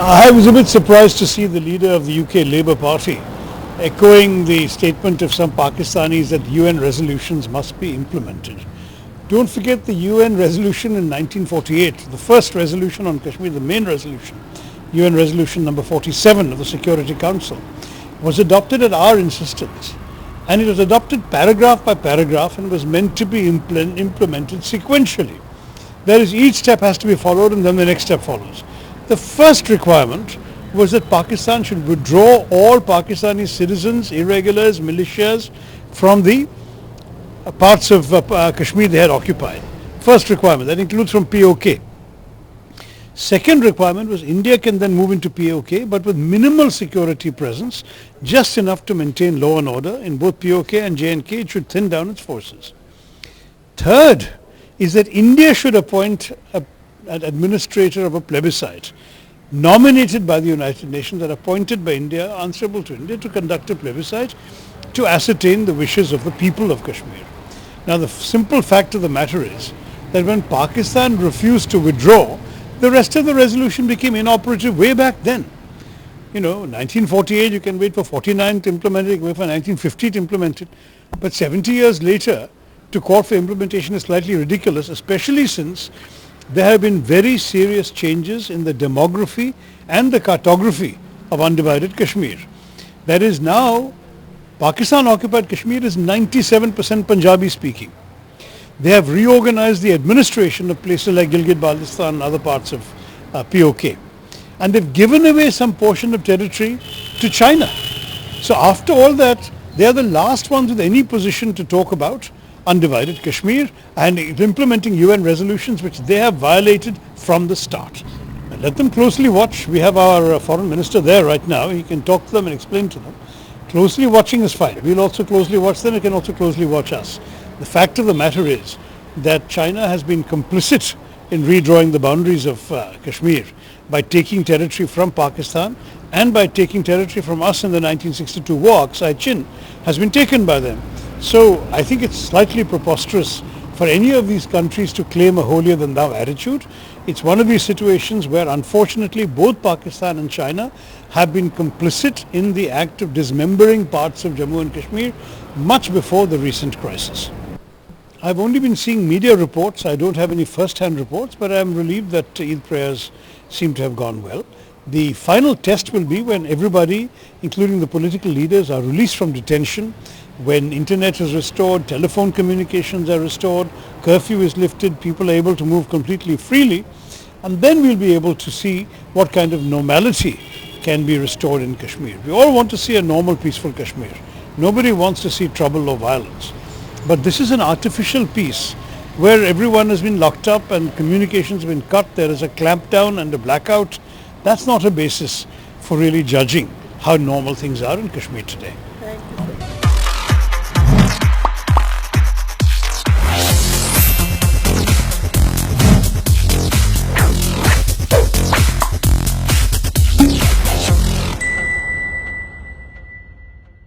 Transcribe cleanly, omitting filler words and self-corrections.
I was a bit surprised to see the leader of the UK Labour Party echoing the statement of some Pakistanis that UN resolutions must be implemented. Don't forget the UN resolution in 1948, the first resolution on Kashmir, the main resolution, UN resolution number 47 of the Security Council, was adopted at our insistence. And it was adopted paragraph by paragraph and was meant to be implemented sequentially. That is, each step has to be followed and then the next step follows. The first requirement was that Pakistan should withdraw all Pakistani citizens, irregulars, militias from the parts of Kashmir they had occupied. First requirement, that includes from POK. Second requirement was India can then move into POK but with minimal security presence, just enough to maintain law and order in both POK and J&K. It should thin down its forces. Third is that India should appoint an administrator of a plebiscite nominated by the United Nations and appointed by India, answerable to India, to conduct a plebiscite to ascertain the wishes of the people of Kashmir. Now the simple fact of the matter is that when Pakistan refused to withdraw, the rest of the resolution became inoperative way back then. 1948 you can wait for 49 to implement it, you can wait for 1950 to implement it, but 70 years later to call for implementation is slightly ridiculous, especially since there have been very serious changes in the demography and the cartography of undivided Kashmir. That is, now Pakistan occupied Kashmir is 97% Punjabi speaking. They have reorganized the administration of places like Gilgit-Baltistan and other parts of POK. And they've given away some portion of territory to China. So after all that, they are the last ones with any position to talk about undivided Kashmir and implementing UN resolutions which they have violated from the start. And let them closely watch. We have our foreign minister there right now. He can talk to them and explain to them. Closely watching is fine. We'll also closely watch them. They can also closely watch us. The fact of the matter is that China has been complicit in redrawing the boundaries of Kashmir by taking territory from Pakistan and by taking territory from us in the 1962 war. Aksai Chin has been taken by them. So I think it's slightly preposterous for any of these countries to claim a holier than thou attitude. It's one of these situations where unfortunately both Pakistan and China have been complicit in the act of dismembering parts of Jammu and Kashmir much before the recent crisis. I've only been seeing media reports. I don't have any first-hand reports, but I'm relieved that Eid prayers seem to have gone well. The final test will be when everybody, including the political leaders, are released from detention, when internet is restored, telephone communications are restored, curfew is lifted, people are able to move completely freely, and then we'll be able to see what kind of normality can be restored in Kashmir. We all want to see a normal, peaceful Kashmir. Nobody wants to see trouble or violence. But this is an artificial peace where everyone has been locked up and communications have been cut, there is a clampdown and a blackout. That's not a basis for really judging how normal things are in Kashmir today.